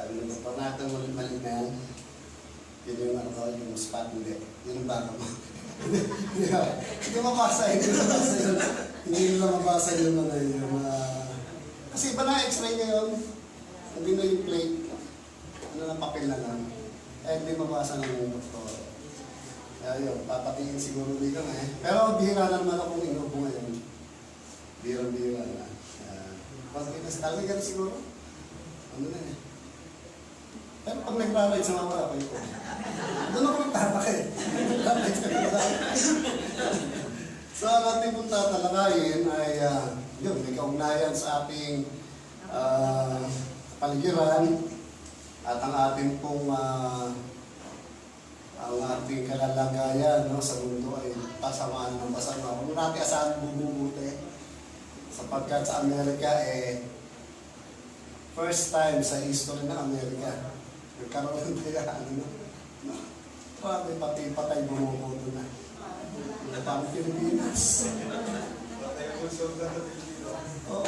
Sabi ng doktor natin, mali na yan. Yun yung ano ko, yung spot, hindi. Yun ang baka mo. Hindi mabasa, hindi mabasa yun. Hindi nila mabasa yun na yun. Kasi iba na x-ray ngayon. Hindi na yung plate. Ano na, papel na lang. Eh, hindi mabasa ng yung doktor. Kaya yun, papatingin siguro dito na eh. Pero bihira na naman akong inubo ngayon. Bihira na. Talaga ganun siguro. Ano na eh. Pero pag nagra-ride sa mga wala, ko. Doon ako nagtatak eh. So, ang ating pong tatalakayin ay, yun, may kaugnayan sa ating paligiran at ang ating pong ang ating kalalagayan no, sa mundo ay pasamaan ng pasama. Kung natin asahan bumubuti sapagkat sa Amerika first time sa history ng Amerika nagkaroon kaya may patay bumubuto na. Parang Pilipinas. Oo.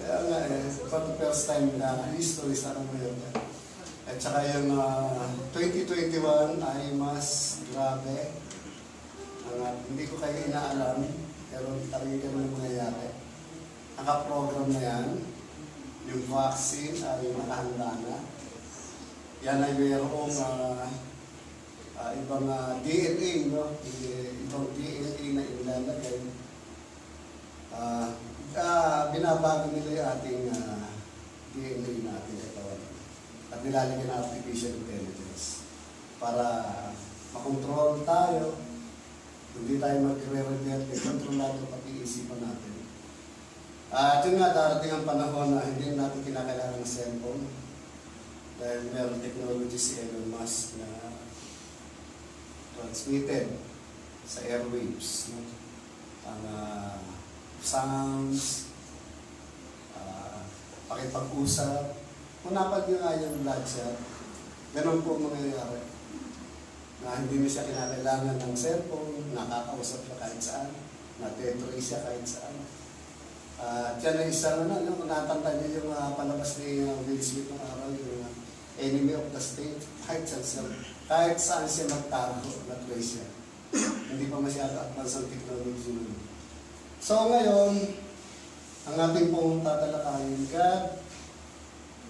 Kaya nga for the first time na history sa Amerika. At saka yung 2021 ay mas grabe. Hindi ko kayo inaalam, pero talagang ng mangyayari. Naka-program na yan. Yung vaccine ay nakahanda na. Yan ay mayroong ibang DNA, no? Ibang DNA na ilalagay. Binabago nila yung ating DNA natin ito. At nilalagyan ng artificial intelligence para makontrol tayo, hindi tayo magre-rebelde, kontrolado pati isipan natin. At yun nga, darating ang panahon na hindi natin kinakailangan ng cellphone dahil meron technology si Elon Musk na transmitted sa airwaves, no? Ang sounds, pakipag-usap. Kung napad nyo nga yung blood shot, ganun po mangyayari. Na hindi na siya kinakailangan ng cellphone, nakakausap siya kahit saan, natetroy siya kahit saan. Yan ay isang natantay niyo yung palabas ni Will Smith ng araw, yung enemy of the state, kahit saan siya magtago, na-trace siya. Hindi pa masyado advance ang technology nun. So ngayon, ang ating pong tatalakayin, God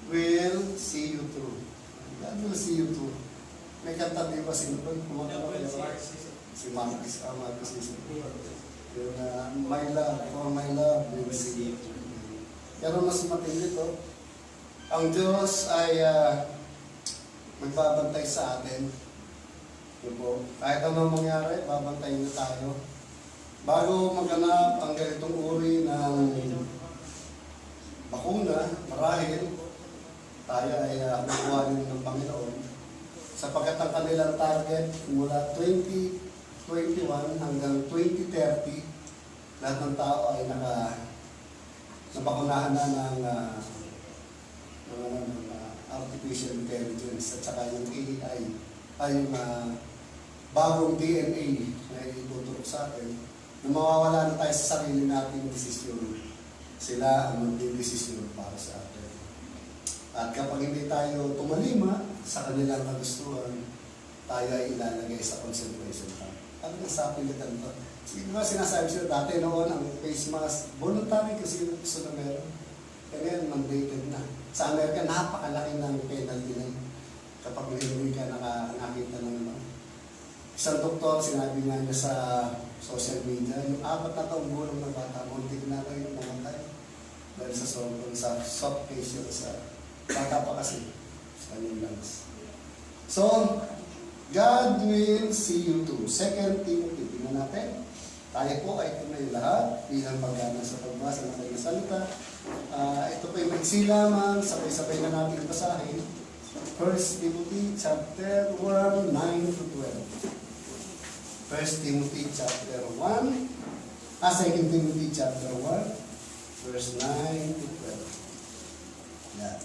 will see you through. God will see you through. May kanta di ba sino ba? Si Marcus. My love, for my love will see you through. Pero mas matindi to. Ang Diyos ay magbabantay sa atin. Kahit anong mangyari, babantayin na tayo. Bago maganap ang ganitong uri ng bakuna, marahil tayo ay nakuhanin ng Panginoon sapagkat ang kanilang target mula 2021 hanggang 2030 lahat ng tao ay nabakunahan na ng artificial intelligence at saka yung AI ay yung bagong DNA na ituturok sa atin na mawawala na tayo sa sarili nating desisyon. Sila ang magdidesisyon para sa atin. At kapag hindi tayo tumalima sa kanilang kagustuhan, tayo ay ilalagay sa concentration camp. Ano ang sapilitan to? Sige ba sinasabi siya dati noon ang face mask, voluntary kasi gusto na meron. Kaya mandated na. Sa Amerika, napakalaki ng penalty na yun. Kapag hindi ka nakita ng isang doktor, sinabi nga niya sa social media, yung 4 na taong gulong ng bata, muntik na kayo yung mamatay. Dahil sa soft case yun, sa bata pa kasi, sa kanyang lungs. So, God will see you too. 2 Timothy, tingnan natin. Tayo po ay tunay lahat bilang pagana sa pagbasa ng kanyang salita. Ito po yung maiksi lamang, sabay-sabay na natin basahin. 1 Timothy chapter 1, 9 to 12. 1 Timothy chapter 1, 2 Timothy chapter 1, verse 9 to 12. Yeah.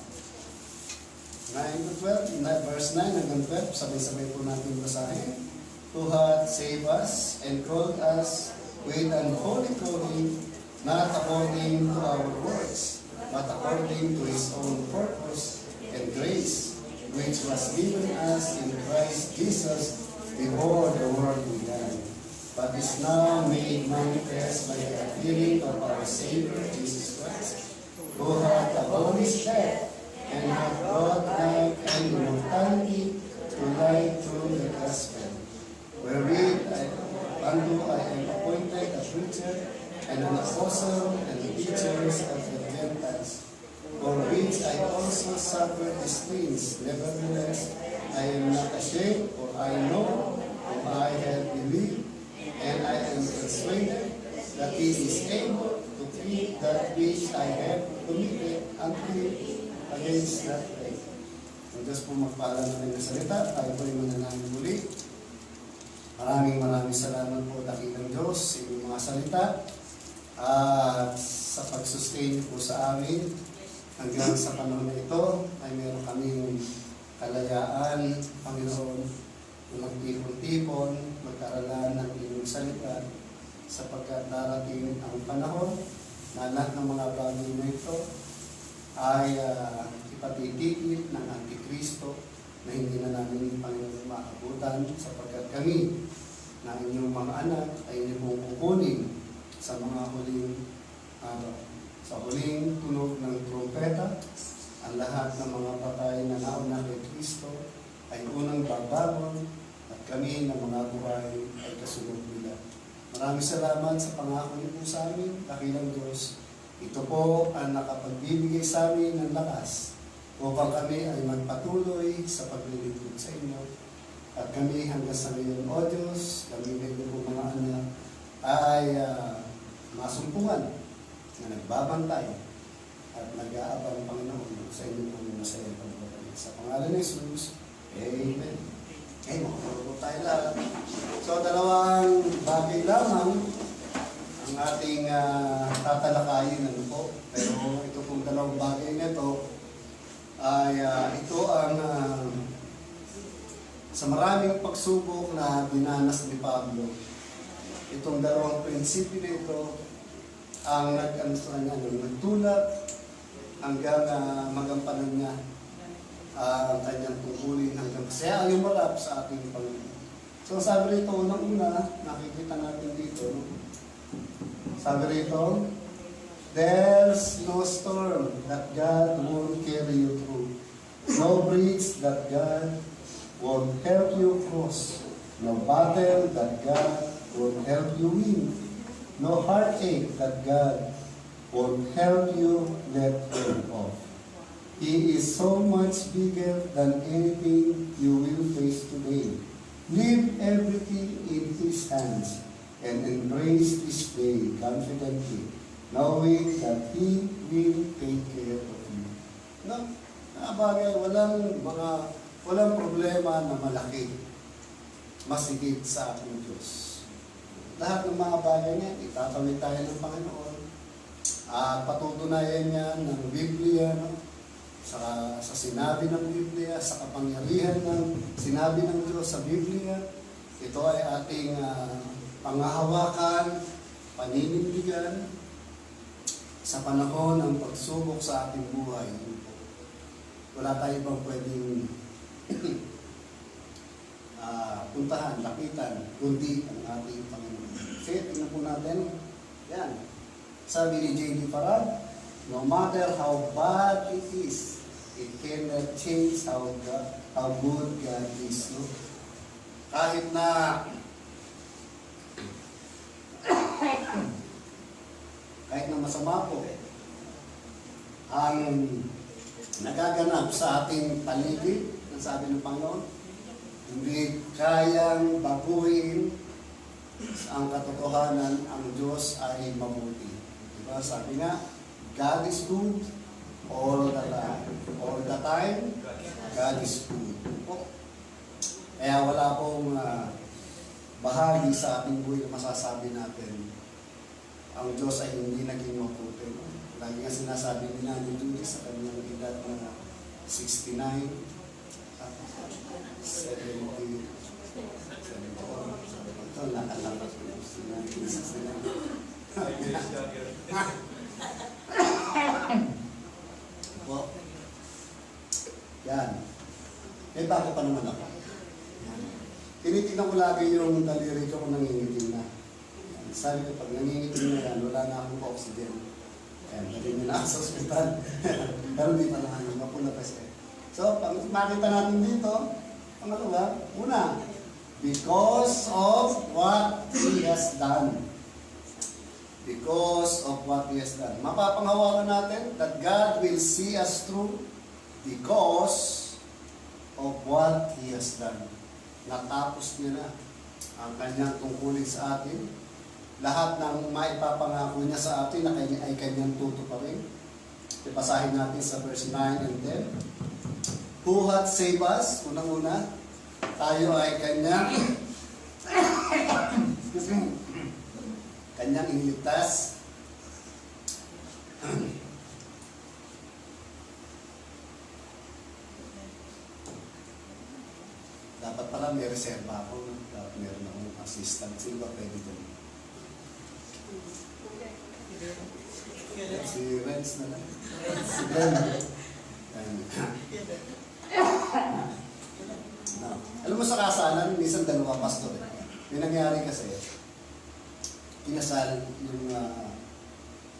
9 to 12, verse 9 hanggang 12, sabay-sabay po natin basahin. Who hath saved us and called us with an holy calling, not according to our works, but according to His own purpose and grace, which was given us in Christ Jesus before the world began, but is now made manifest by the appearing of our Savior Jesus Christ, who hath abolished death and hath brought life and immortality to light through the gospel, wherewith unto I am appointed a preacher and an apostle and a teacher of the Gentiles, for which I also suffer these things. Nevertheless, I am not ashamed, for I know whom I have believed, and I am persuaded that He is able to keep that which I have committed unto Him against that day. Ang Diyos po magpaalam natin ng salita, tayo po yung mananangin muli. Maraming salamat po, dakilang Diyos, sa inyong mga salita at sa pag-sustain po sa amin. Hanggang sa panahon na ito ay meron kaming kalayaan, Panginoon, na magtipon-tipon, magkaralan ng inyong salita, sapagkat darating ang panahon na lahat ng mga bagay na ito ay ipatitigil ng Antikristo na hindi na namin Panginoon maabutan, sapagkat kami na inyong mga anak ay inyong kukunin sa mga huling araw. Sa huling tunog ng trumpeta, ang lahat ng mga patay na nauna kay Kristo ay unang babangon at kami na mga buhay ay kasunod nila. Maraming salamat sa pangako niyo po sa amin, dakilang Diyos. Ito po ang nakapagbibigay sa amin ng lakas upang kami ay magpatuloy sa paglilingkod sa inyo. At kami hanggang sa ngayon, O Diyos, kami na ito po mga anak, ay masumpungan na nagbabantay at nag-aabang Panginoon sa inyo po ng masayang pagpapalala. Sa pangalan ni Jesus, Amen. Okay, makapagod tayo lahat. So, dalawang bagay lamang ang ating tatalakayin. Ano po? Pero ito pong dalawang bagay na ito ay ito ang sa maraming pagsubok na dinanas ni Pablo. Itong dalawang prinsipyo na ito ang nagtulak hanggang magampanan niya ang kanyang tungkulin hanggang siya ang yumarap sa ating Panginoon. So sabi rito, unang-una, nakikita natin dito, sabi rito, there's no storm that God won't carry you through. No bridge that God won't help you cross. No battle that God won't help you win. No heartache that God won't help you let go of. He is so much bigger than anything you will face today. Leave everything in His hands and embrace this day confidently, knowing that He will take care of you. No, bagay, walang problema na malaki, masigit sa ating Diyos. Lahat ng mga bagay niya, itatawid tayo ng Panginoon. At patutunayan niya ng Biblia, no? sa sinabi ng Biblia, sa kapangyarihan ng sinabi ng Diyos sa Biblia. Ito ay ating pangahawakan, paninindigan sa panahon ng pagsubok sa ating buhay. Wala tayo bang pwedeng puntahan, lapitan, kundi ang ating Panginoon. Okay, tingnan po natin. Yan. Sabi ni J.D. Farag, no matter how bad it is, it cannot change how good God is. No? Kahit na masama po ang nagaganap sa ating paligid, ang sabi ng Panginoon, hindi kayang baguhin ang katotohanan, ang Diyos ay mabuti. Diba? Sabi nga, God is good all the time. All the time, God is good. Kaya wala pong bahagi sa ating buhay na masasabi natin, ang Diyos ay hindi naging mabuti. Lagi nga sinasabi ni Nanay Judy sa kanyang edad na 69, 70, ito, nakalakas ko yung 69. Yan. May bago pa naman ako. Yan. Tinitingnan ko lagi yung daliri ko kung nangingitim na. Yan. Sabi ko, pag nangingitim na yan, wala na akong oxygen. Yan, dali nyo na sa ospital. Pero hindi pa naman, mapula pa siya. So, pag makita natin dito, pangalawa, una, because of what He has done. Because of what He has done. Mapapanghawakan natin that God will see us through because of what He has done. Natapos niya na ang kanyang tungkulin sa atin. Lahat ng maipapangako niya sa atin na ay kanyang tutuparin. Ipasahin natin sa verse 9 and 10. Who hath saved us? Unang-una, tayo ay kanyang kanyang iniligtas. Dapat pala may reserva ako. Dapat meron akong assistant. Sino ba pwede dyan? Si Renz na lang. Si Glenn. No. Alam mo sa kasalan, minsan dalawa pastor. May nangyari kasi, kinasal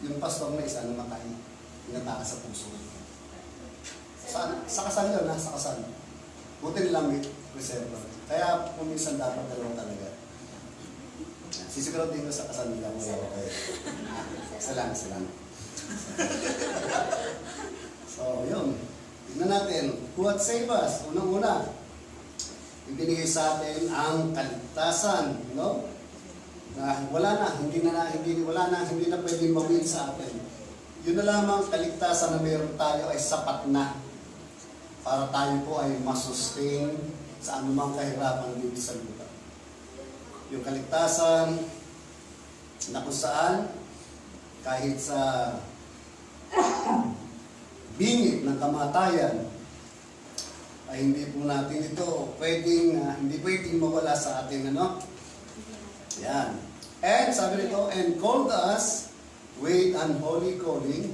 yung pastor na isa namatay, pinataka sa puso. Sa kasal yun, sa kasal. Buti nilang may reserva. Kaya kung minsan dapat dalawa talaga. Sisiguro din ko sa kasal nila mo. Okay. Salang. So, yun. Tignan natin. Who hath saved us? Unang-una, ibinigay sa atin ang kaligtasan, no? Na wala na pwedeng mawin sa atin. Yun na lamang kaligtasan na meron tayo ay sapat na para tayo po ay masustain sa anumang kahirapan dito sa lupa. Yung kaligtasan na kung saan kahit sa bingit ng kamatayan ay hindi po natin ito hindi pwedeng mawala sa ating Yan. And sabi nito, and called us with an holy calling,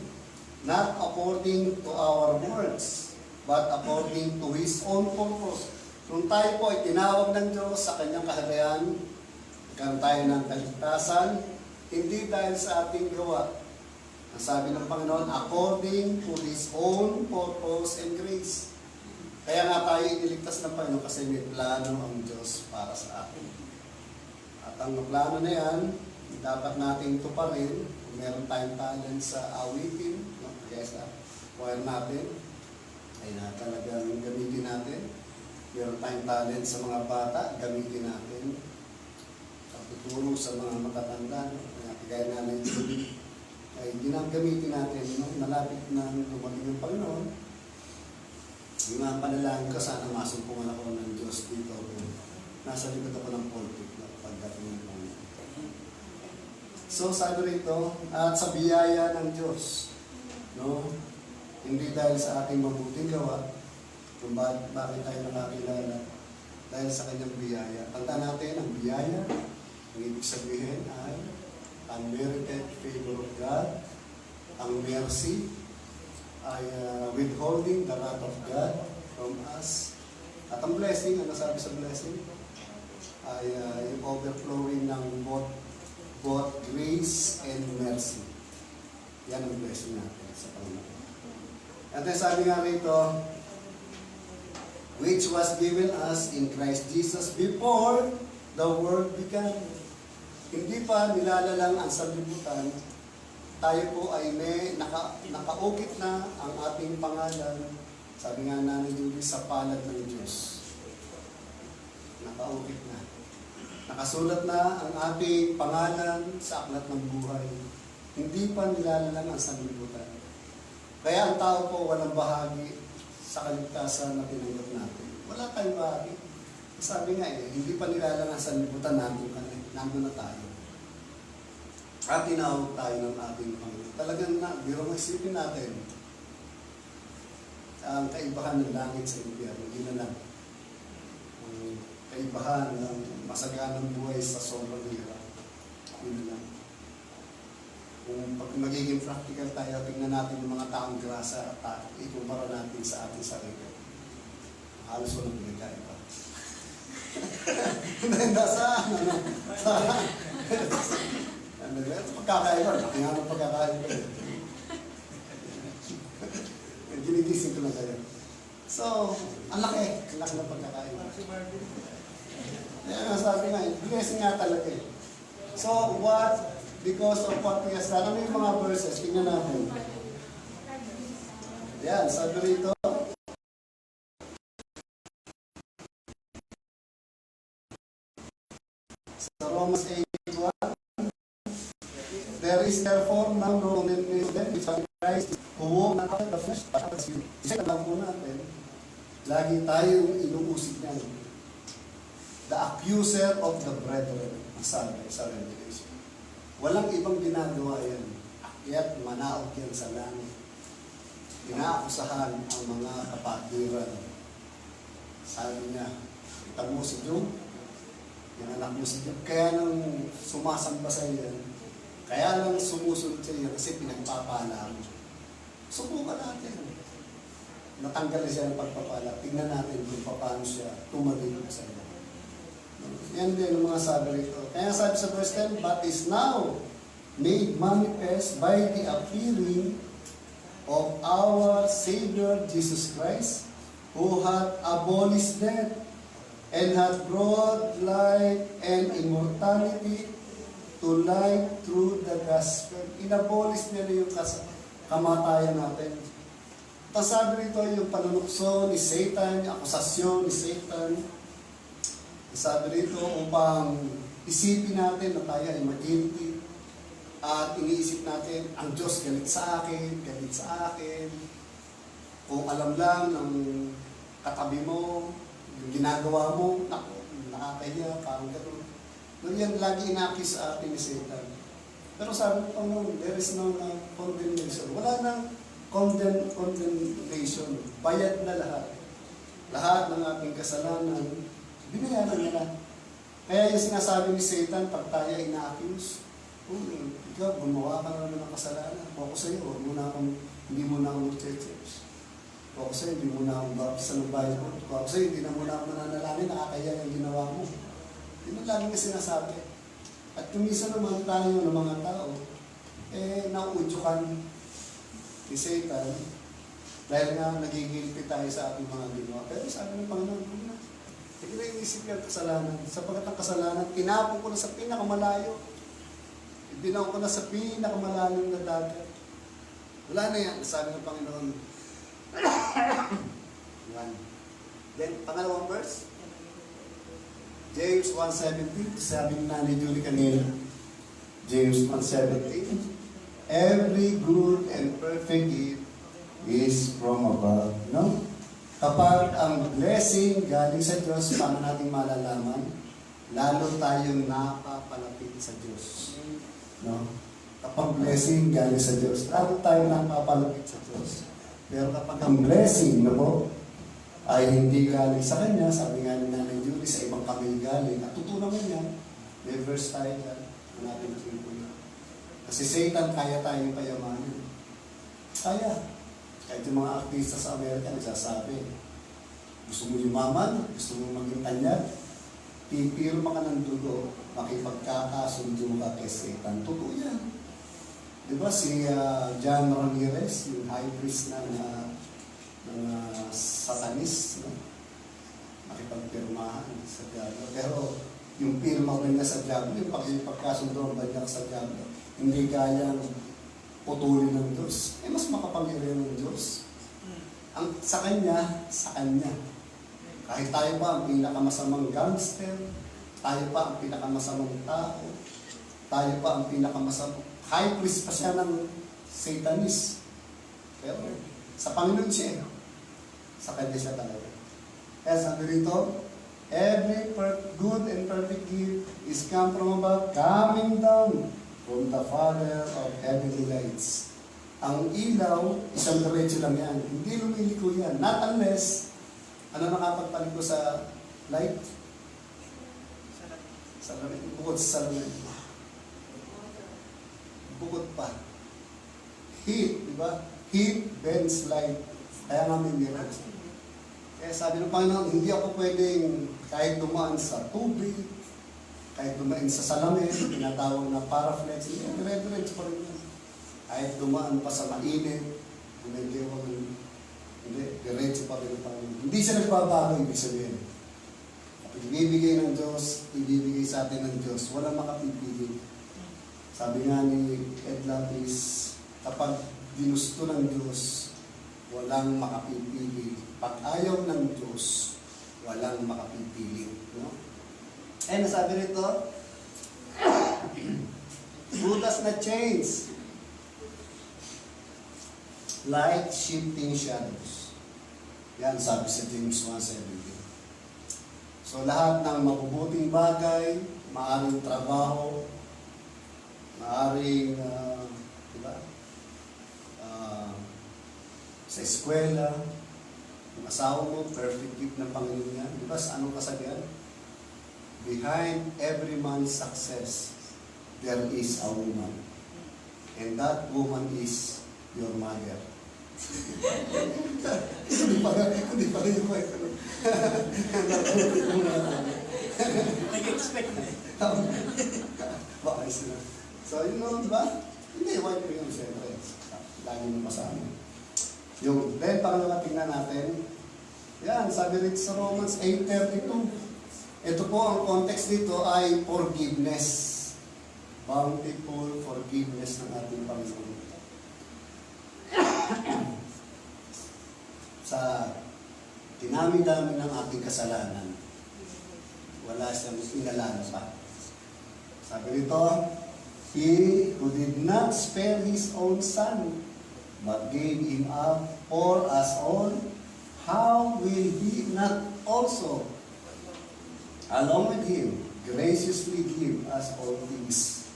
not according to our works, but according to His own purpose. Kung tayo po ay tinawag ng Diyos sa kanyang kaharian, nagkaroon tayo ng kaligtasan, hindi dahil sa ating gawa. Ang sabi ng Panginoon, according to His own purpose and grace. Kaya nga tayo iniligtas ng Panginoon kasi may plano ang Diyos para sa atin. At ang plano na yan, dapat nating tuparin. Kung meron tayong talent sa awitin, kaya sa choir natin, ay talagang gamitin natin. Meron tayong talent sa mga bata, gamitin natin. Pagtuturo sa mga matatanda, kaya nga na yung ay ginagamitin natin, malapit na dumating yung Panginoon. Yung mga panalangin ko, sana masumpungan ako ng Diyos dito. Nasa likod ako ng pulpit pagdating ng Panginoon. So sabi rito, at sa biyaya ng Diyos, no? Hindi dahil sa ating mabuting gawa, kung bakit tayo nakakilala, dahil sa kanyang biyaya. Tanda natin, ang biyaya, ang ibig sabihin ay unmerited favor of God. Ang mercy ay withholding the wrath of God from us. At ang blessing, ano sabi sa blessing? Ay yung overflowing ng both grace and mercy. Yan ang blessing natin sa Panginoon. At sabi nga rito, which was given us in Christ Jesus before the world began. Hindi pa nilalalang ang sanlibutan, tayo po ay may nakaukit na ang ating pangalan. Sabi nga Nanay Julie, sa palad ng Diyos. Nakaukit na. Nakasulat na ang ating pangalan sa aklat ng buhay. Hindi pa nilalalang ang sanlibutan. Kaya ang tao po walang bahagi sa kaligtasan na tinanggap natin. Wala tayong bahagi. Sabi nga hindi pa nilalalang ang sanlibutan natin. Nandun na tayo. At tinawag tayo ng ating Panginoon. Talagang biro mag-isipin natin ang kaibahan ng langit sa impyerno. Yun na lang. Ang kaibahan ng masaganang buhay sa sobrang hirap. Yun na lang. Kung pag magiging practical tayo, tingnan natin yung mga taong grasa at ikumpara natin sa ating sarili. halos walang pinagkain pa. Hindi, sa pagkakain ko, laki nga ng pagkakain ko. Ginigising ko lang kayo. So, ang laki ng pagkakain ko. Kaya nga sabi nga, blessing nga talaga eh. So, because of what he has done, ano yung mga verses? Tingnan natin. Yan, sabi rito. Sa Romans 8:1, there is therefore now no condemnation which are in Christ who walk not after the flesh but after the Spirit. Isa lang po natin, lagi tayong inuusig niyan. The accuser of the brethren, ang sabi sa Revelation. Walang ibang ginagawa yan. Akyat, manaog yan sa langit. Inaakusahan ang mga kapatiran. Sabi niya, kita mo si Job, yung anak mo si Job, kaya nang sumasamba sa iyan, kaya lang sumusunod sa iyo kasi pinagpapala mo. Subukan natin. Natanggal siya ng pagpapala. Tingnan natin kung paano siya tumalig sa iyo. Yan din ang mga sabi rito. Kaya sabi sa verse 10, but is now made manifest by the appearing of our Savior Jesus Christ, who hath abolished death, and hath brought life and immortality to life through the gospel. Inabolish niya na yung kamatayan natin. Tapos sabi rito yung panunukso ni Satan, yung akusasyon ni Satan. Sabi rito upang isipin natin na tayo ay mag-guilty at iniisip natin, ang Diyos galit sa akin, galit sa akin. Kung alam lang ng katabi mo, yung ginagawa mo, naku, nakakahiya, parang gano'n. Nung yan lagi inakis sa atin ni Satan. Pero sabi ko, there is no condemnation. Wala nang condemnation. Bayad na lahat. Lahat ng ating kasalanan, binayaran nila. Kaya yung sinasabi ni Satan, pag tayo ay na-accuse, ikaw, gumawa ka naman ng kasalanan. Ako sa'yo, hindi mo na akong mag-church. Ako sa'yo, hindi mo na akong baptisa ng Bible. Ako sa'yo, hindi na mo na akong mananalangin, nakakaya yung ginawa mo. Yun ang lagi nga sinasabi. At kumisa naman tayo ng mga tao, nauudyokan ni Satan dahil nga nagigilty tayo sa ating mga ginawa. Pero sabi ng Panginoon, na, hindi na inisip yung kasalanan. Sapagat ang kasalanan, tinapon ko na sa pinakamalayo. Ibinaw ko na sa pinakamalalim na dagat. Wala na yan, sabi ng Panginoon. Then, pangalawang verse. James 1:17, sabi ni Nanay Julie kanina. James 1:17. Every good and perfect gift is from above. No? Kapag ang blessing galing sa Diyos, paano natin malalaman? Lalo tayong napapalapit sa Diyos. No? Kapag blessing galing sa Diyos, lalo tayong napapalapit sa Diyos. Pero kapag ang blessing, no po, ay hindi galing sa Kanya, sabi nga ni Nanay Julie, sa ibang kami galing, at totoo naman yan, may verse tayo dyan, natin po yan. Kasi Satan, kaya tayong payamanin. Kaya. Kahit yung mga artista sa Amerika, nagsasabi, gusto mo yumaman, gusto mo maging tanyag, pipirma ka ng dugo, makipagkakasundo ka kay Satan. Totoo yan. Diba si John Ramirez, yung high priest ng satanis, no? Nakipagpirmahan sa Diablo. Pero yung pirma ko niya sa Diablo, yung pagkasundo ba niya sa Diablo, hindi kayang putulin ng Diyos. Mas makapangyarihan ng Diyos. Sa Kanya. Kahit tayo pa ang pinakamasamang gangster, tayo pa ang pinakamasamang tao, tayo pa ang pinakamasamang high priest pa siya ng Satanis. Pero sa Panginoon siya, sa Kanya siya talaga. Kaya sabi rito, every good and perfect gift is come from above, coming down from the Father of heavenly lights. Ang ilaw, isang diretso lang yan. Hindi lumiliko yan. Not unless, ano nakapagpaliko sa light? Salamin. Bukod sa salamin. Bukod pa. Heat, di ba? Heat bends light. Kaya nga may mirror. Kaya sabi ng Panginoon, hindi ako pwedeng kahit dumaan sa tubig, kahit dumaan sa salamin, tinatawag na paraflex, dire-diretso pa rin yan. Kahit dumaan pa sa mainit, hindi, diretso pa rin ang Panginoon. Hindi siya nagbabago, ibig sabihin. Kapag ibibigay ng Diyos, ibibigay sa atin ng Diyos, walang makapipili. Sabi nga ni Ed Lapis, kapag ginusto ng Diyos, walang makapipili. Pag ayaw ng Diyos, walang makapipili. No? Eh, nasabi rito, who does not change? Like shifting shadows. Yan, sabi sa James 1:17. So, lahat ng mabubuting bagay, maaring trabaho, maaring, diba? Sa eskwela, yung asawa mo, perfect gift ng Panginoon yan. Diba, sa anong kasabihan? Behind every man's success, there is a woman. And that woman is your mother. Hindi pa rin yung kwento. Nag-expect na eh. Baka sila. So, yun know, diba? Hindi, white ko yun, siyempre. Lagi mo masama. Yung, then, pangalawa, tingnan natin. Yan, sabi rin sa Romans 8:32. Ito po, ang context dito ay forgiveness. Bountiful forgiveness ng ating Panginoon. Sa dinami-dami ng ating kasalanan, wala siyang inalala pa. Sabi nito, He who did not spare His own Son, but gave Him up for us all, how will He not also, along with Him, graciously give us all things?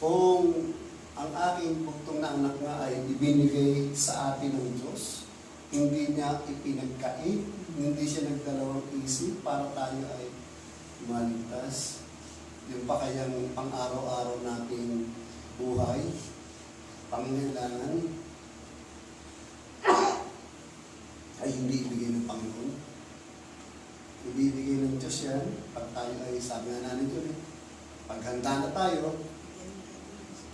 Kung ang aking buktong na anak nga ay ibinigay sa atin ng Diyos, hindi niya ipinagkait, hindi siya nagdalawang isip para tayo ay maligtas. Yung pa kayang pang-araw-araw nating buhay, pangangailangan, ay hindi ibigay ng Panginoon. Ibibigay ng Diyos yan, pag tayo ay, sabi nga natin yun, paghanda na tayo,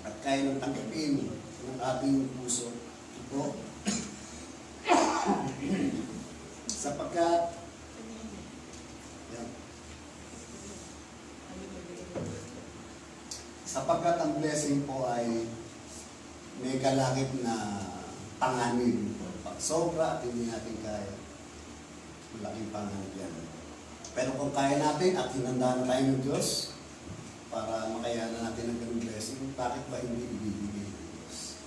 at kaya ng tanggapin ng ating puso. Ito, sapagkat, yan, sapagkat ang blessing po ay may kalakip na panganib. Pag sobra at hindi natin kaya, malaking panganib yan. Pero kung kaya natin at hinanda na tayo ng Diyos para makayanan natin ang ganung blessing, bakit ba hindi ibibigay ng Diyos?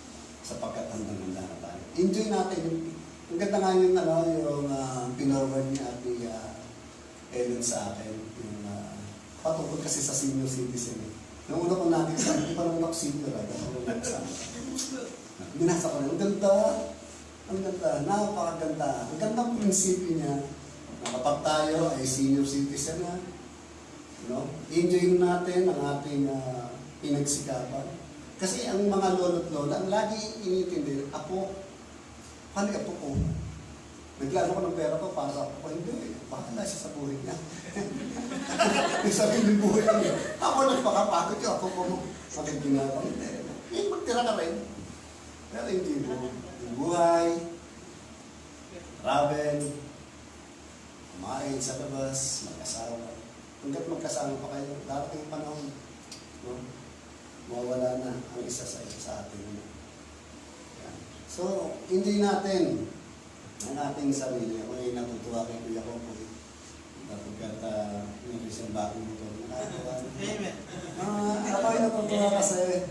Sapagkat handa na tayo. Enjoy natin. Ang ganda nga yung, yung pinorward ni Ate Ellen sa akin. Yung patungkol kasi sa senior citizen. Nung una ko natin sa hindi pa naman ako senior. Binasa ko rin. Ang ganda. Ang ganda. Napakaganda. Ang ganda ng prinsipyo niya na kapag tayo ay senior citizen na, enjoy natin ang ating pinagsikapan. Kasi ang mga lolo't lola, ang lagi inintindi, ako, paano ako ko? Naglano ko ng pera ko para sa ako ko, hindi, bahala siya sa buhay niya. Yung sarili ng buhay niya. Ako nagpakapagod yung ako ko, magiginawa. Hindi, magtira ka rin. Pero hindi mo. Yung buhay, travel, kumain sa labas, mag-asawa. Hanggat magkasama pa kayo, darating panahon, mawawala na ang isa sa atin. Yan. So, hindi natin ang ating sarili. Ako ay natutuwa kay Kuya ko po. Kapagkat yung isang bagong motor. Nakatuwa. Amen. Ako ay natutuwa kasi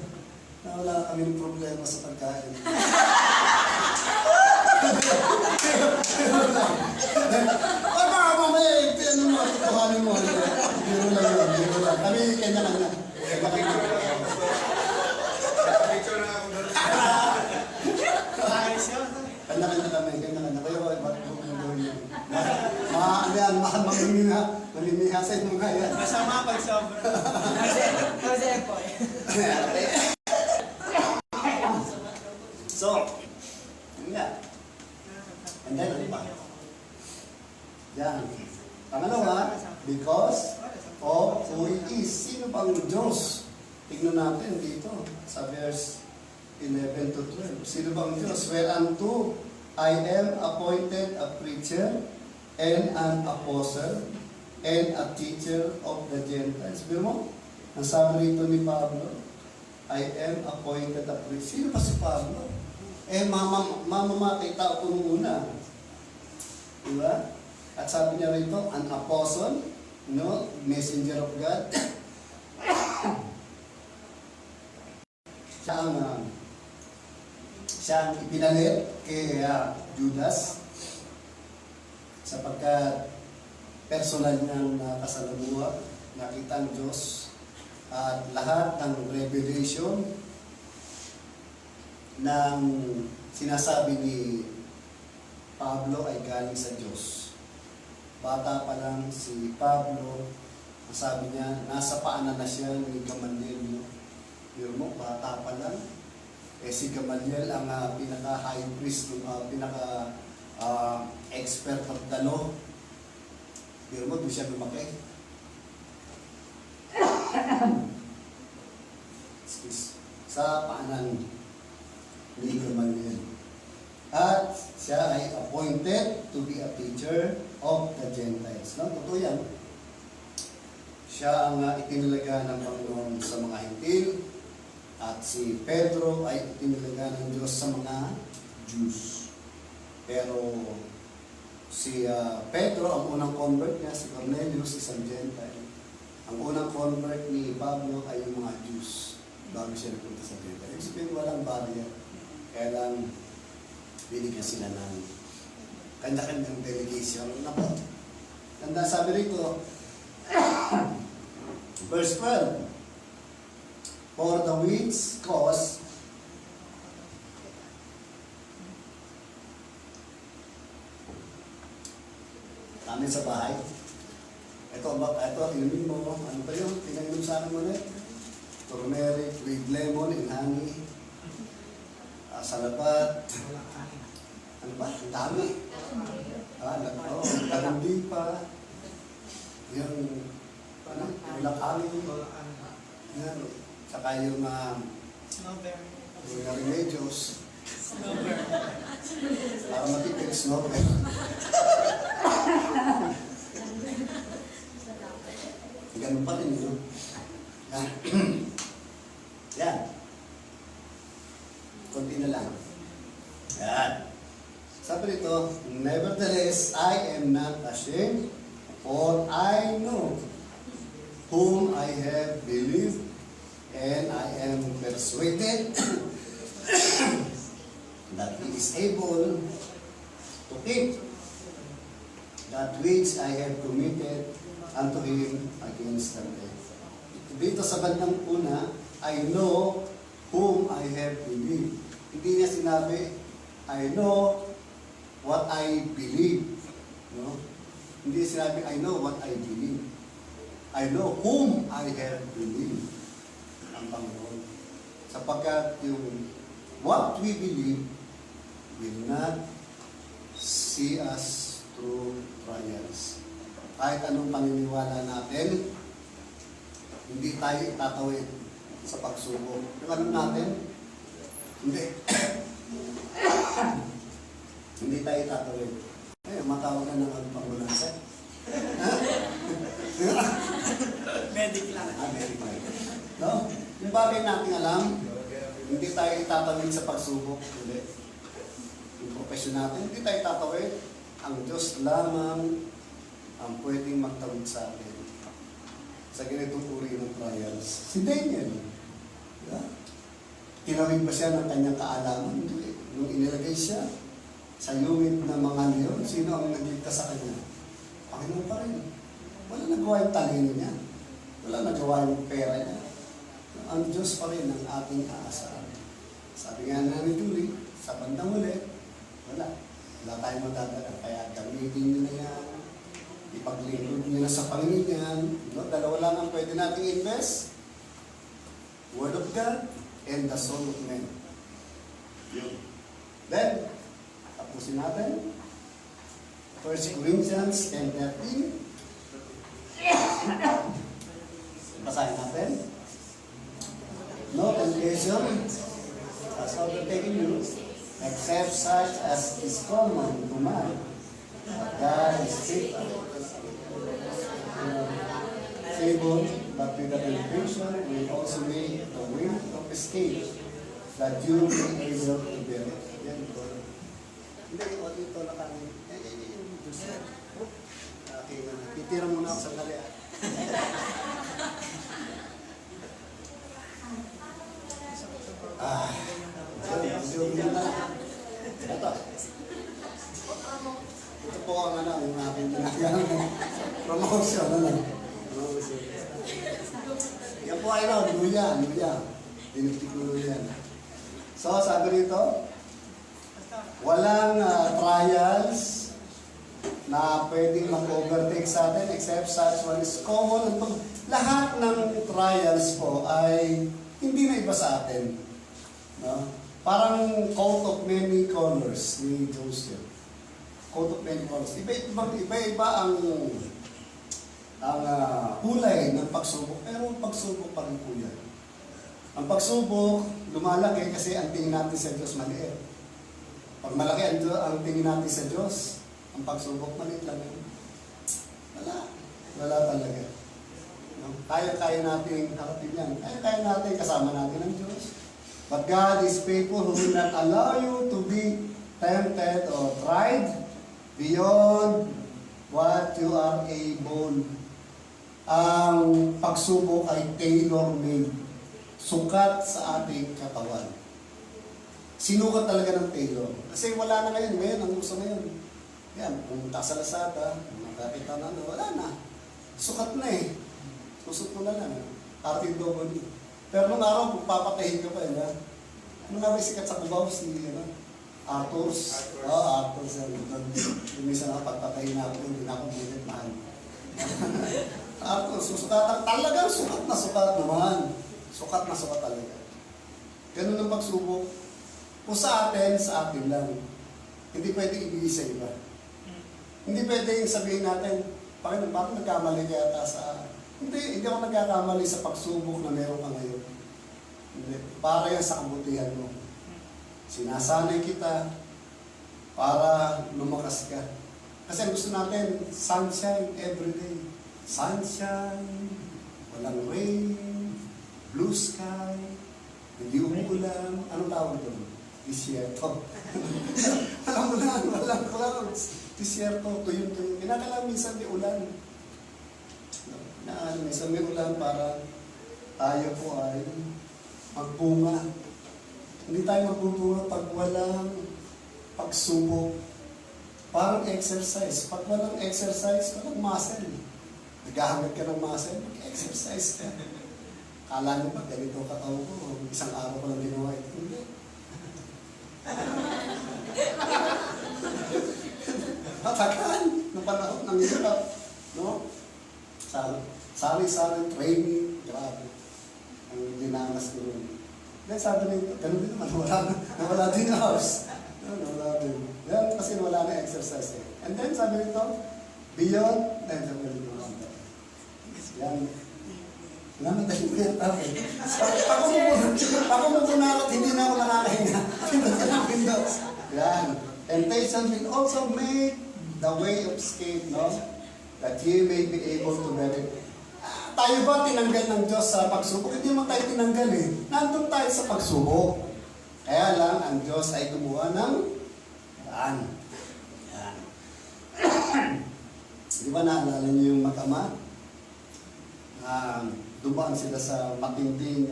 na wala kami ng problema sa pagkain. Baka mamaya, ano mo, tutuhanin mo. Biro lang yun, biro lang. Kami, kanya lang na. Picture na ako doon. Kanya-kanya kami, kanya-kanya. Kaya bakit mo gawin yan? Malimiha sa inyo nga yan. Masama pag sobra. Kasi po eh. So, yun nga. And then, ano pa? Yan. Pangalawa, because of who He is. Sino bang Diyos? Tignan natin dito sa verse 11 to 12. Sino bang Diyos? Whereunto I am appointed a preacher and an apostle and a teacher of the Gentiles. Biro mo? Ang sabi rito ni Pablo, I am appointed a preacher. Sino pa si Pablo? Mamamatay tao ko nung una. Diba? At sabi niya rito, an apostle, messenger of God. siya ang ipinalit kay Judas sapagkat personal niyang nakasalamuha, nakita ang Diyos at lahat ng revelation ng sinasabi ni Pablo ay galing sa Diyos. Bata pa lang si Pablo, ang sabi niya, nasa paanan na siya ni Gamaliel. Pero mo, bata pa lang. Si Gamaliel ang pinaka-high priest, pinaka-expert of the law. Pero mo, doon siya lumaki. Sa paanan ni Gamaliel. At siya ay appointed to be a teacher of the Gentiles. No? Totoo yan. Siya ang itinalaga ng Panginoon sa mga Hintil. At si Pedro ay itinalaga ng Diyos sa mga Jews. Pero si Pedro, ang unang convert niya, si Cornelius, isang Gentile. Ang unang convert ni Pablo ay yung mga Jews bago siya napunta sa Gentile. Ibig sabihin, walang barrier. Kaya lang, binigyan sila ng kanya-kanyang delegation. Naku, ganda sabi rito, verse 12, for the which cause kami sa bahay. Ito, inumin mo. Ano ba yun? Pinainom sa akin mo ulit. Turmeric with lemon and honey. Salabat. Ano ba? Ang dami. Nagandi pa. Yung, ilakangin. Yan. Saka yung remedios. Para matipid, snowbird. Ganun pa rin yun. Yan. Kunti na lang. Yan. Sabi rito, nevertheless, I am not ashamed, for I know whom I have believed, and I am persuaded that He is able to keep that which I have committed unto Him against the day. Dito sa bandang una, I know whom I have believed. Hindi niya sinabi, I know what I believe. No? Hindi sinabi, I know what I believe. I know whom I have believed. Ang Panginoon. Sapagkat yung what we believe will not see us through trials. Kahit anong paniniwala natin, hindi tayo itatawid sa pagsubok. Yung alam natin, hindi. Hindi tayo itatawid. Matawag na ng pag-ulansa. Medic lang. Medic lang. No? Yung bagay natin alam, hindi tayo itatawid sa pagsubok. Hindi. Yung profesyon natin, hindi tayo itatawid. Ang Diyos lamang ang pwedeng magtawid sa atin sa ganitong uri ng trials. Si Daniel, tinawid ba siya ng kanyang kaalaman? Hindi. Nung inilagay siya sa unit ng mga leon, sino ang nagligtas sa kanya? Panginoon pa rin. Wala nagawa yung talino niya. Wala nagawa yung pera niya. Ang Diyos pa rin ang ating aasahan. Sabi nga na ni Julie, sa bandang uli, wala. Wala tayong madadala. Kaya gamitin niyo na yan. Ipaglingkod niyo na sa Panginoon yan. No? Dalawa lang ang pwede nating invest. Word of God and the soul of man. Yun. Then, tapusin natin. 1 Corinthians 10:13. Basahin natin. No temptation has overtaken you, except such as is common to man. But God is faithful. Able, but with the temptation will also make the way of escape, that you may be able to bear it. Yan ito. Hindi, o dito na kami. Yung Diyos. Okay, titira muna ako sa dali. Ito. Ito po ang yung aking ginagawa. Promotion, Promotion. Yan po ay luya. Tinitikulo yan. So, sabi rito, walang trials na pwedeng mag-overtake sa atin except such one is common. Lahat ng trials po ay hindi na iba sa atin. No? Parang coat of many colors ni Joseph. Coat of many colors. Iba-iba ang kulay ng pagsubok, pero pagsubok pa rin po yan. Ang pagsubok, lumalaki kasi ang tingin natin sa Diyos maliit. Pag malaki ang tingin natin sa Diyos, ang pagsubok maliit lang yun. Wala talaga. No? Kaya natin harapin yan. Kaya natin kasama natin ang Diyos. But God is faithful who will not allow you to be tempted or tried beyond what you are able. Ang pagsubok ay tailor-made. Sukat sa ating katawan. Sinukat talaga ng tailor. Kasi wala na ngayon. Ngayon, ang uso ngayon. Yan, pumunta sa Lazada, nakakita na, wala na. Sukat na eh. Susot mo na lang. Arting double. Pero nung araw, kung papatahin ka pa, ano nga ba sikat sa Cubao? Si Arthur's. Arthur's. Yung minsan pagpatahin na ako, hindi na ako bulit mahal. Arthur, susukatan. Talagang sukat na sukat naman. Sukat na sukat talaga. Ganun ang pagsubok. Kung sa atin lang. Hindi pwedeng ibigay sa iba. Hindi pwedeng sabihin natin, bakit nagkamali kaya sa... Hindi ako nagkakamali sa pagsubok na meron ka ngayon. Hindi. Para yan sa kabutihan mo. Sinasanay kita para lumakas ka. Kasi gusto natin, sunshine every day. Sunshine, walang rain, blue sky, hindi umuulan. Anong tawag doon? Disyerto. Alam mo na, walang clouds. Disyerto, tuyong-tuyong. Kinakala minsan may ulan. Minsan may ulan para tayo po ay magbunga. Hindi tayo magbubunga pag walang pagsubok. Parang exercise. Pag walang exercise, walang muscle. Naghahangat ka ng muscle, mag-exercise ka. Kala niyo ba, ganito katao ko, isang araw ko lang ginawa ito. Hindi. Matagal ng panahon ng hirap. No? Sari-sari training, grabe. Ang dinanas ko rin. Then sabi nito, ganun din naman, nawala din house. Nawala din. Yan, kasi wala na exercise eh. And then sabi nito, beyond, then sabi nito, yan. Namatay ko yan tao eh. Ako mo punakot, hindi na ako nakakahinga. Windows. Yan. Temptation will also make the way of escape, no? That you may be able to bear it. Tayo ba tinanggal ng Diyos sa pagsubok? Hindi naman tayo tinanggal eh. Nandun tayo sa pagsubok. Kaya lang, ang Diyos ay gumawa ng daan. Yan. Di ba naalala niyo yung mag-ama? Dumaan sila sa matinding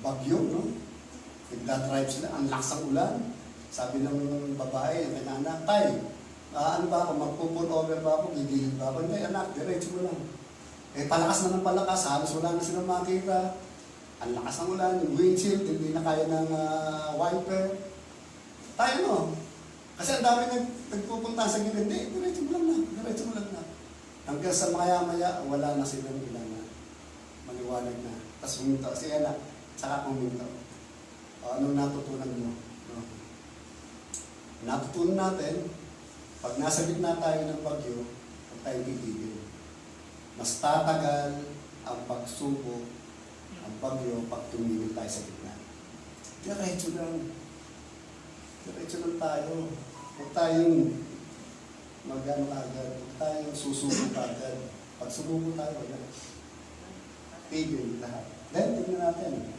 bagyo, no? Nagda-drive sila, ang lakas ng ulan. Sabi ng babae, yung kanyang anak, tay, ano ba ako, mag-pull over ba ako, gigilid ba ako? Hindi, anak, diretso mo lang. Eh, palakas na ng palakas, halos wala na silang makita. Ang lakas ng ulan, yung windshield, hindi na kaya ng wiper. Tayo, no? Kasi ang dami nagpupunta sa gilid, hindi, diretso mo lang na. Hanggang sa maya-maya, wala na silang ilan na. Maliwanag na. Tapos huminto, si anak, saka huminto. Anong natutunan mo? No? Natutunan natin, Pag nasa gitna tayo ng bagyo, huwag tayong titigil. Mas tatagal ang pagsubok, ang bagyo, pag tumigil tayo sa gitna. Diretso lang. Diretso lang tayo. Huwag tayong mag-ano agad. Huwag tayong susuko agad. Pag sumuko tayo, wala. Tigil lahat. Then, tignan natin.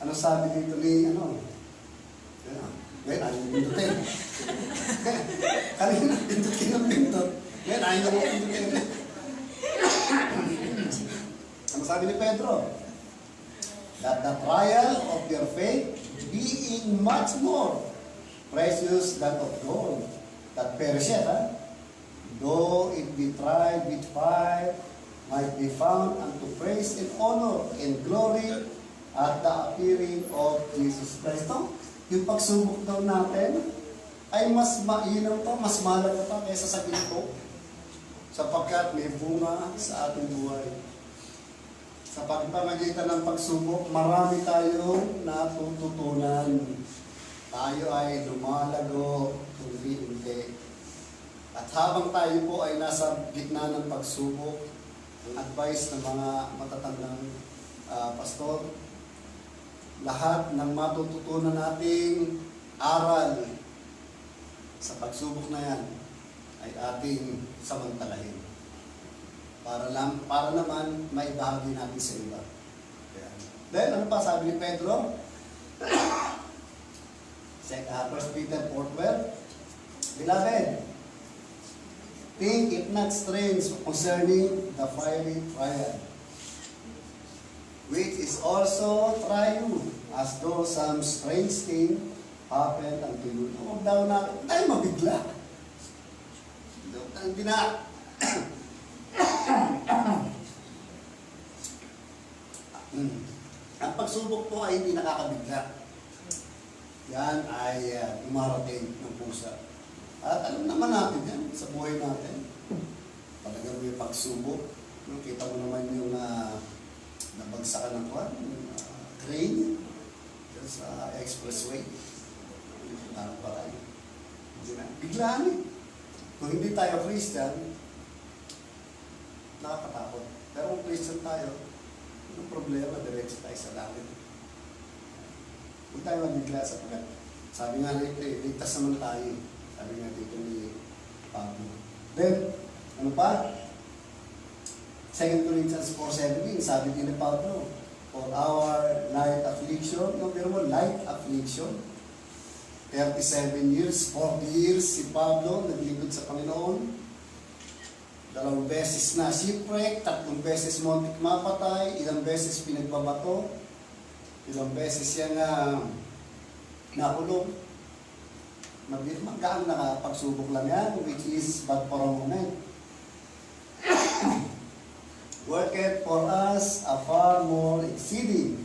Ano sabi dito ni, ano? Ngayon, ayaw yung pindutin. Kanina, pindutin ng pindut. Ngayon, ayaw yung pindutin. Ano sabi ni Pedro? That the trial of your faith, being much more precious than of gold, that perisheth, though it be tried with fire, might be found unto praise and honor and glory at the appearing of Jesus Christ. No? Yung pagsubok daw natin ay mas mas mahalaga pa kaysa sa ginto, sapagkat may bunga sa ating buhay. Sa pagpamagitan ng pagsubok, marami tayong natututunan. Tayo ay lumalago, unti-unti. At habang tayo po ay nasa gitna ng pagsubok, ang advice ng mga matatandang pastor, lahat ng matututunan nating aral sa pagsubok na yan ay ating samantalahin. Para naman maibahagi natin sa iba. Then, ano pa sabi ni Pedro? 1 Peter 4:12, Beloved, think it not strange concerning the fiery trial, which is also try you, as though some strange thing happened unto you. Huwag daw na tayo mabigla. Hindi na. Ang pagsubok po ay hindi nakakabigla. Yan ay umarating ng pusa. At alam naman natin yan sa buhay natin. Talagang may pagsubok. Kita mo naman yung nabagsakan ng train sa expressway. Parang parang. Biglaan eh. Kung hindi tayo Christian, nakakatakot. Pero kung Christian tayo, anong problema? Diretso tayo sa langit. Huwag tayo mabigla sapagkat sabi nga nito ligtas naman tayo. Sabi nga dito ni Pablo. Then, ano pa? 2 Corinthians 4:17, sabi din ni Pablo, for our light affliction, no, pero mo, light affliction, 37 years, 40 years, si Pablo naglingkod sa Panginoon. 2 beses na shipwreck, 3 beses muntik mapatay, ilang beses pinagbabato, ilang beses siya nakulong. Magkaan na pagsubok lang yan, which is but for a moment. Worketh for us a far more exceeding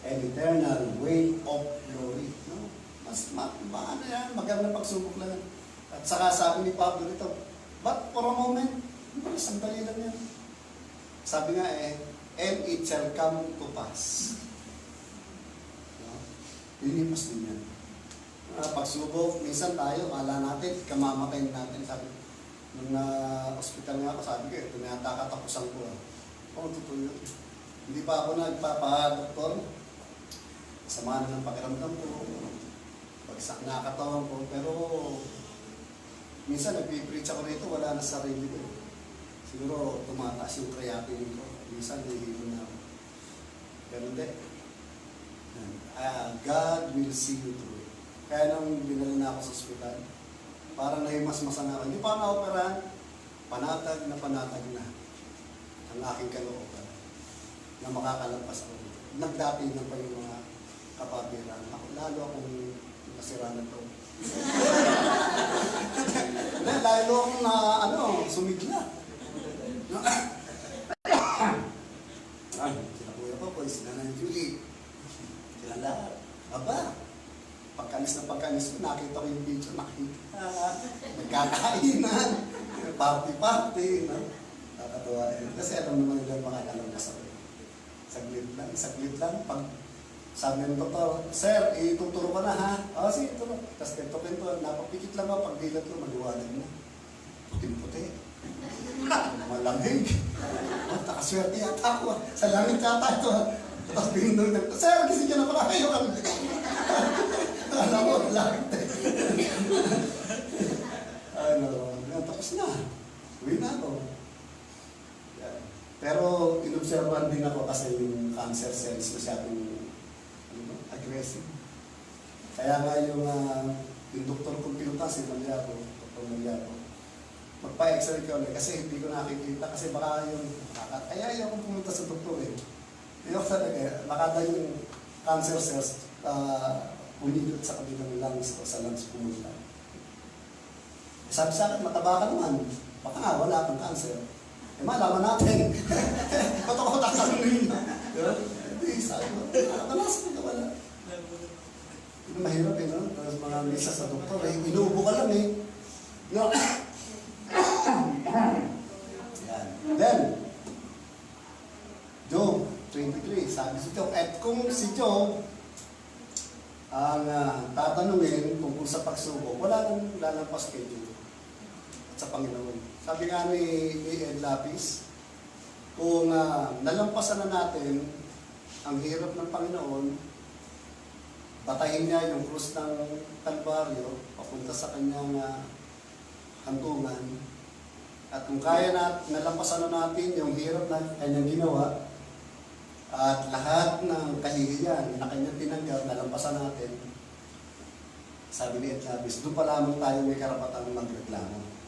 and eternal weight of glory. No? Mas ano yan, maganda pagsubok lang. At saka sabi ni Pablo nito, but for a moment, sandali lang yan. Sabi nga and it shall come to pass. No? Lilipas din yan. Pagsubok, minsan tayo, kala natin, kamamatay natin. Sabi, nung hospital nga ako, sabi ko, ito na yata katapusan ko. Oo, totoo yun. Hindi pa ako nagpapa-doktor. Sama na ng pakiramdam ko. Bagsak na katawan ko. Pero, minsan nagpipreach ako rito, wala na sarili ko. Siguro, tumataas yung creatinine ko. Minsan, nahihilo na ako. Pero hindi. God will see you through. Kaya nung binala na ako sa ospital, parang nahimasmasan ako. Hindi pa na-operahan, panatag na ang aking kalooban na makakalagpas ako. Nagdating na pa yung mga kapabiran. Lalo akong nasira na ito. Lalo akong sumigla. Sila Kuya Popoy, sila na Julie. Sila lahat. Aba, pagkanis ko, nakita ko yung video, nagkakainan, party, no? Nakakatuwa yun. Kasi alam naman nila makakalabas ako. Saglit lang, pag Sabi ng doktor, sir, ituturo ka na ha? Oo, sige, turo. Tapos pinto, napapikit lang ako, pag dilat ko, maliwanag na. Puting-puti. Malamig. Oh, nakaswerte yata ako. Sa langit yata ito. Tapos bindong na, sir, gising ka na pala kayo. Alam mo, langit eh. Tapos na. Uwi na ako. Yan. Pero inobservan din ako kasi yung cancer cells masyadong aggressive. Kaya nga yung doktor kong pinunta, si Maliaco, Dr. Maliaco, magpa-x-ray ko ulit kasi hindi ko nakikita kasi baka yung kaya ayaw kong pumunta sa doktor eh. Ayaw talaga, baka daw yung cancer cells umidot sa kabilang lungs o sa lungs pumunta. Sabi sa akin, mataba ka naman. Baka nga, wala kang cancer. Eh, malaman natin. Ba't ako tatanungin na? Hindi, sabi ko, malasan ka wala. Ito mahirap eh, no? Tapos mga misa sa doktor, eh, inuubo ka lang eh. No? Yan. Then, Job 23, sabi si Job, at kung si Job ang tatanungin tungkol sa pagsubok, wala nang lalampas kay Job sa Panginoon. Sabi nga ni Ed Lapis, kung nalampasan na natin ang hirap ng Panginoon, batahin niya yung krus ng Kalbaryo papunta sa kanyang hantungan, at kung kaya na nalampasan na natin yung hirap na kanyang ginawa at lahat ng kahihiyan na kanyang tinanggap, nalampasan natin, sabi ni Ed Lapis, doon pa lamang tayo may karapatan magreklamo.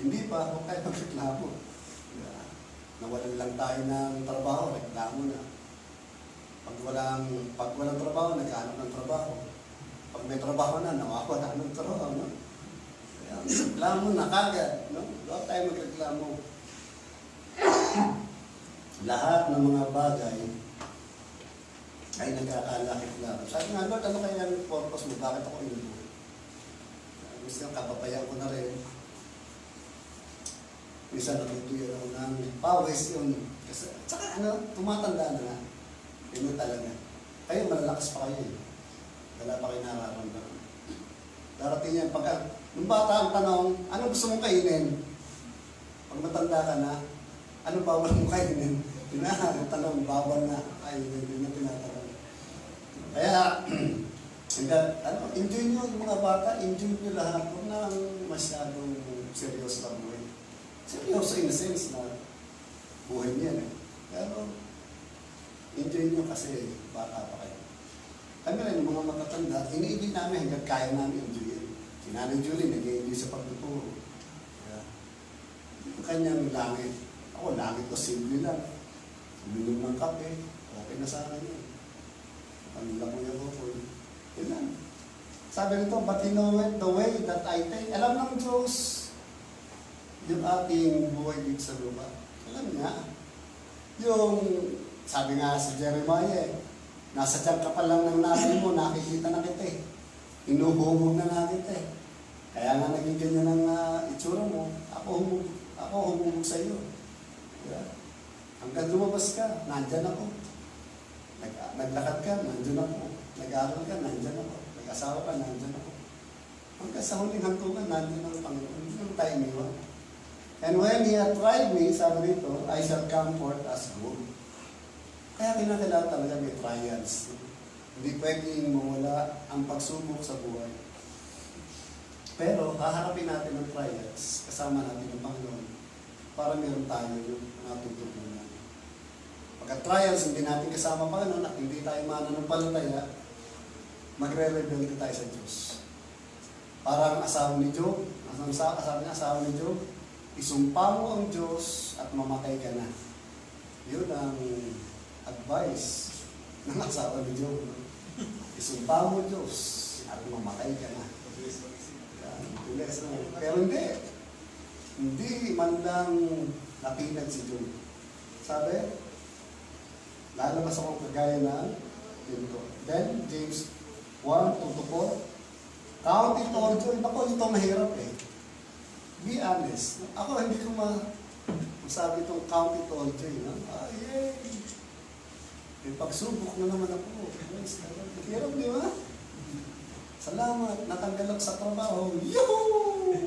Hindi pa, huwag tayo magreklamo. Nawalan lang tayo ng trabaho, reklamo na. Pag walang trabaho, nagkahanap ng trabaho. Pag may trabaho na, nawawala ng trabaho. No? Kaya, reklamo na kagad. No? Huwag tayo magreklamo. Lahat ng mga bagay ay nagkakalakit-lakit. Sabi nga, Lord, ano kaya yung purpose mo? Bakit ako inubuhay? Gusto nang kapapayan ko na rin. Minsan natutuyo ako ng pawis yun. Kasi, tsaka tumatanda na nga. Yun talaga. Kayo, malalakas pa kayo eh. Wala pa kayo nararamdaman. Darating yan, nung bata ang tanong, ano gusto mong kainin? Pag matanda ka na, ano bawal mong kainin? Ang tanong, bawal na kainin. Yun ang tinatanong. Kaya, enjoy nyo yung mga bata, enjoy nyo lahat. Huwag na masyadong seryoso na buhay. Seryoso in the sense na buhay niya. Pero, enjoy nyo kasi bata pa kayo. Kami rin, mga matatanda, iniibig namin hanggang kaya namin enjoy. Si Nanay Julie, nag-enjoy sa pagtuturo. Yung kanyang langit. Ako, langit ko simple lang. Uminom ng kape, okay na sa akin yun. Kanila ko yung ako. Yun lang. Sabi nito, but he knoweth the way that I take. Alam ng Diyos yung ating buhay dito sa lupa. Alam niya. Yung, sabi nga si Jeremiah, nasa tiyan ka pa lang ng nanay mo, nakikita na kita eh. Inuhubog na nga kita eh. Kaya nga naging ganyan ang itsura mo, ako humubog sa iyo. Yeah. Hanggang lumabas ka, nandyan ako. Naglakad ka, nandyan ako. Nag-aaral ka, nandyan ako. Nag-asawa ka, nandyan ako. Hanggang sa huling hantungan, nandyan ang Panginoon. Hindi naman tayo iniwan. And when He had tried me, sabi nito, I shall come forth as gold. Kaya kinakailangan talaga may trials. Hindi pwedeng mawala ang pagsubok sa buhay. Pero haharapin natin ang trials, kasama natin ang Panginoon, para meron tayo yung natututunan. Pagka trials, hindi natin kasama ang Panginoon at hindi tayo mananampalataya, magre-rebelde tayo sa Diyos. Parang asawa ni Job, asawa ni Job, isumpa mo ang Diyos at mamatay ka na. Yun ang advice ng asawa ni Job. Isumpa mo Diyos at mamatay ka na. Pero hindi man lang natinag si Job. Sabi, lalabas ako kagaya na dito. Then, James 1:2-4, count it all joy. Naku, ito mahirap eh. Be honest. Ako hindi ko masabi itong count it all joy. No? Yay! May pagsubok na naman ako. Praise the Lord. Hirap, di ba? Salamat, natanggal ako sa trabaho. Yuhuu!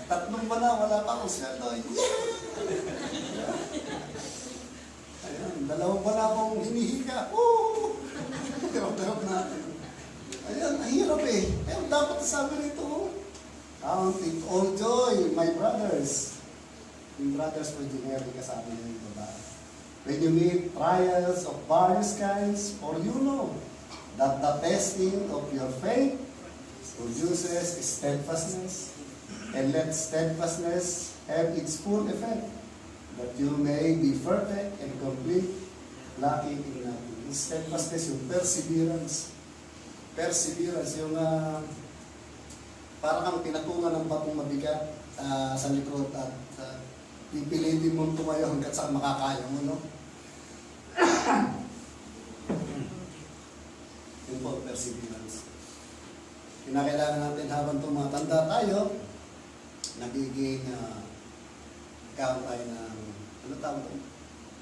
3 buwan na, wala pa akong sweldo. Ayan, 2 buwan na akong hinihiga. Woo! Hirap natin. Ayan, ang hirap eh. Ayan, dapat sabi nito. Count it all joy, my brothers. Yung brothers mo, engineer, kasama niya yung babae. When you meet trials of various kinds, for you know that the testing of your faith produces steadfastness, and let steadfastness have its full effect, that you may be perfect and complete, lacking in nothing. Yung steadfastness, yung perseverance. Perseverance, yung parang kang pinatungan ng batong mabigat sa likod at pipilitin mong tumayo hanggat sa makakaya mo, no? Yun po, perseverance. Kinakailangan natin habang tumatanda tayo, nagiging ikaw tayo ng, ano tawag ito?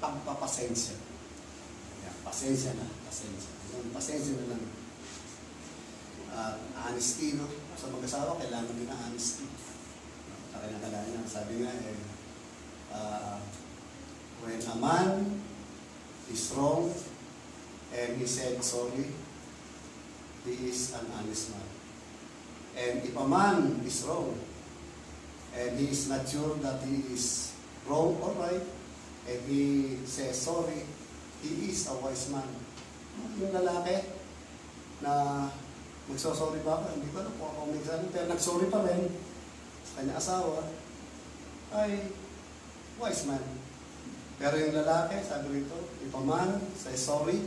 Pagpapasensya. Yan, pasensya na, pasensya. Yung pasensya na lang. Honesty, no? Sa mag-asawa, kailangan din ng honesty. Kailangan, sabi nga when a man is wrong and he said sorry, he is an honest man. And if a man is wrong and he is not sure that he is wrong or right, and he says sorry, he is a wise man. Yung lalaki na magsosorry ba ako? Hindi ko alam kung ako may exam, pero nagsorry pa rin sa kanya asawa, ay wise man. Pero yung lalaki, sabi rito, if a man says sorry,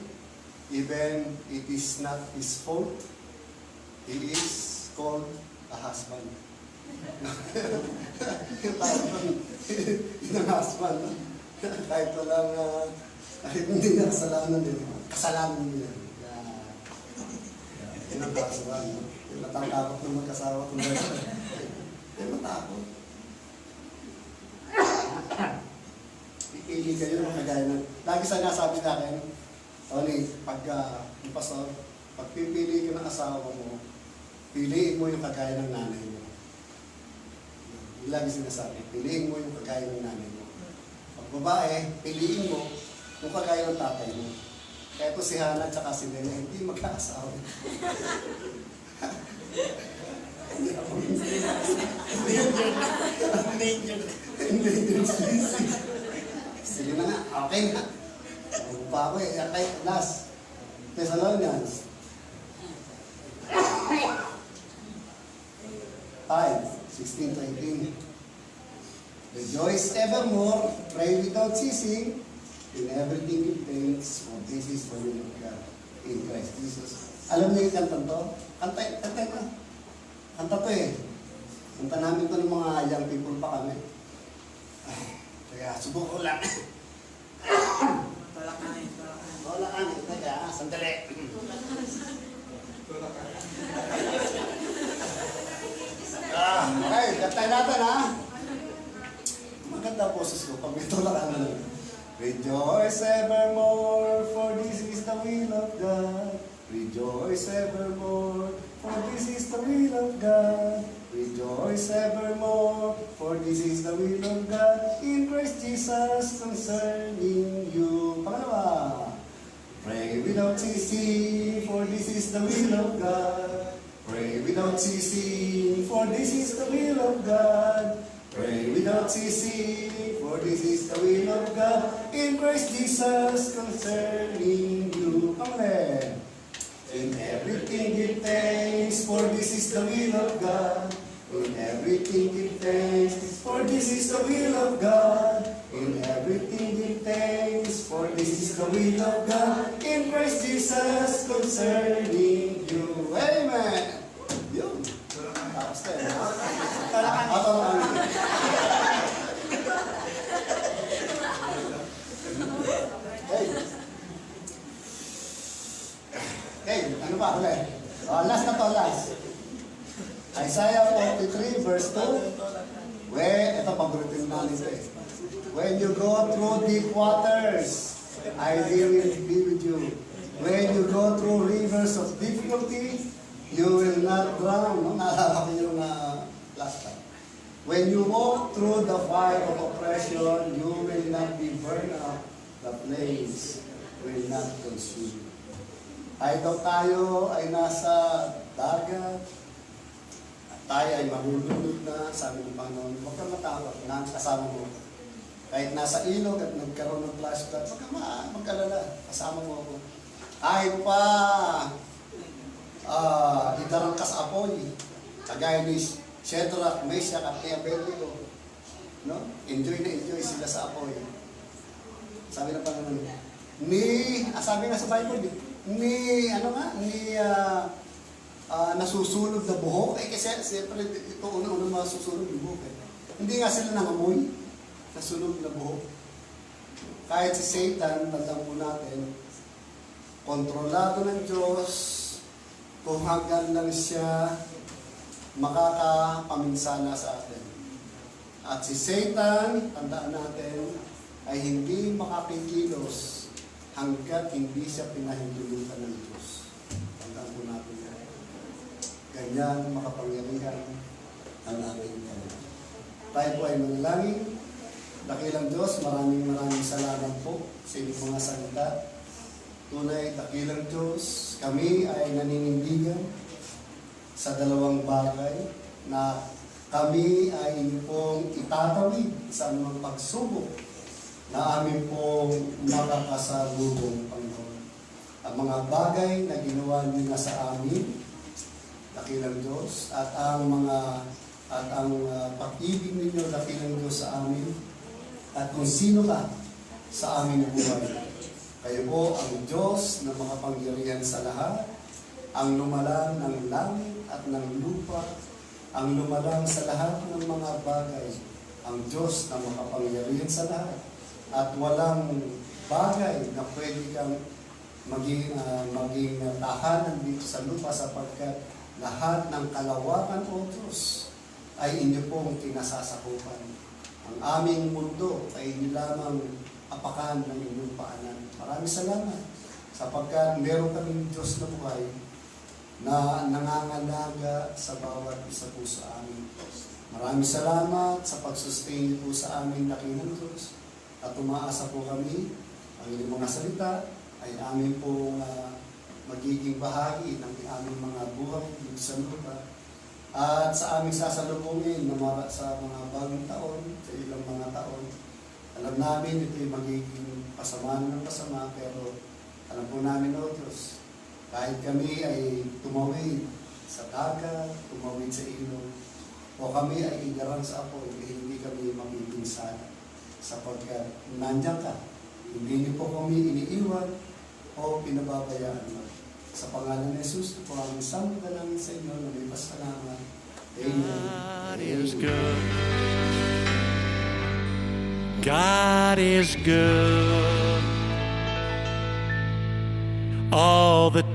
even it is not his fault, he is called a husband. Yung husband, kahit walang, kahit hindi niya kasalanan niya. Yun ang husband. Yung matangkapot ng magkasawa kung gano'n. Yung matakot. Pipili kayo ng kagaya ng... Lagi sa nasabi sa akin, Tony, pag yung pastor, pag pipili ka ng asawa mo, piliin mo yung kagaya ng nanay mo. Yung lagi sinasabi, piliin mo yung kagaya ng nanay mo. Pag babae, piliin mo yung kagaya ng tatay mo. Kaya ito si Hannah at si Nena, hindi magkaasawa. Endangered species. Sige na nga, okay na. Ano pa ako eh, kahit last. Thessalonians 5:16-18. Rejoice evermore, pray without ceasing, in everything give thanks, for this is the will of God in Christ Jesus. Alam niyo yung kanta to? Kanta na. Kanta to eh. Kanta namin to ng mga young people pa kami. Kaya subok ko lang. Wala ka na. Teka, sandali. Okay, kantay natin ha. Maganda boses ko pag may tulakan na lang. Rejoice evermore, for this is the will of God. Rejoice evermore, for this is the will of God. Rejoice evermore, for this is the will of God in Christ Jesus concerning you. Pangalawa, pray without ceasing, for this is the will of God. Pray without ceasing, for this is the will of God. Pray without ceasing, for this is the will of God in Christ Jesus concerning you. Amen. In everything give thanks, for this is the will of God. In everything give thanks, for this is the will of God. In everything give thanks, for this is the will of God in Christ Jesus concerning you. Amen. Yun. Tapos tayo. Hey, ano ba? Huli. Last na to, last. Isaiah 43 verse 2. Ito paborito namin ito eh. When you go through deep waters, I will be with you. When you go through rivers of difficulty, you will not drown. No? Naalala ko yung last time. When you walk through the fire of oppression, you will not be burned up. The flames will not consume you. Kahit daw tayo ay nasa dagat, at tayo ay mahulunod na, sabi ng Panginoon, huwag kang matakot, kasama mo. Kahit nasa ilog at nagkaroon ng flash flood, huwag kang mag-alala, kasama mo ako. Kahit pa idarang ka sa apoy, kagaya ni Shadrach, Meshach at Abednego, no? Enjoy na enjoy sila sa apoy. Sabi ng Panginoon, sabi nga sa Bible, nasusunog na buhok. Kasi siyempre, ito unang masusunog yung buhok. Hindi nga sila nangamoy, nasunog na buhok. Kahit si Satan, tandaan po natin, kontrolado ng Diyos, kung hanggang lang siya makakapaminsala sa atin. At si Satan, tandaan natin, ay hindi makakikilos hanggat hindi siya pinahintulutan ng Diyos. Tandaan po natin yan. Ganyan makapangyarihan ang ating Panginoon. Tayo po ay manalangin. Dakilang Diyos, maraming salamat po sa inyong mga salita. Tunay, dakilang Diyos, kami ay naninindigan sa dalawang bagay na kami ay hindi pong itatawid sa anumang pagsubok na amin pong makakasalubong, Panginoon. Ang mga bagay na ginawa niyo na sa amin, dakilang Diyos, at ang pag-ibig ninyo, dakilang Diyos sa amin, at kung sino ka sa aming buhay. Kayo po ang Diyos na makapangyarihan sa lahat, ang lumalang ng langit at ng lupa, ang lumalang sa lahat ng mga bagay, ang Diyos na makapangyarihan sa lahat. At walang bagay na pwede kang maging tahanan dito sa lupa sapagkat lahat ng kalawakan o Diyos ay inyo pong kinasasakupan. Ang aming mundo ay hindi lamang apakan ng inyong paanan. Maraming salamat sapagkat meron kaming Diyos na buhay na nangangalaga sa bawat isa po sa amin. Maraming salamat sa pagsustain niyo po sa amin, dakilang Diyos. At umaasa po kami, ang inyong mga salita ay amin pong magiging bahagi ng aming mga buhay dito sa lupa. At sa aming sasalubungin sa mga bagong taon, sa ilang mga taon, alam namin ito'y magiging pasamaan ng pasama, pero alam po namin, O Diyos, kahit kami ay tumawid sa dagat, tumawid sa ilog, o kami ay igarang sa apoy, hindi kami mapipinsala. Sapagkat nandiyan ka, hindi niyo po kami iniiwan o pinababayaan mo. Sa pangalan ni Jesus, po ang isang dalangin sa inyo na may pasalamat. Amen. God is good. God is good. All the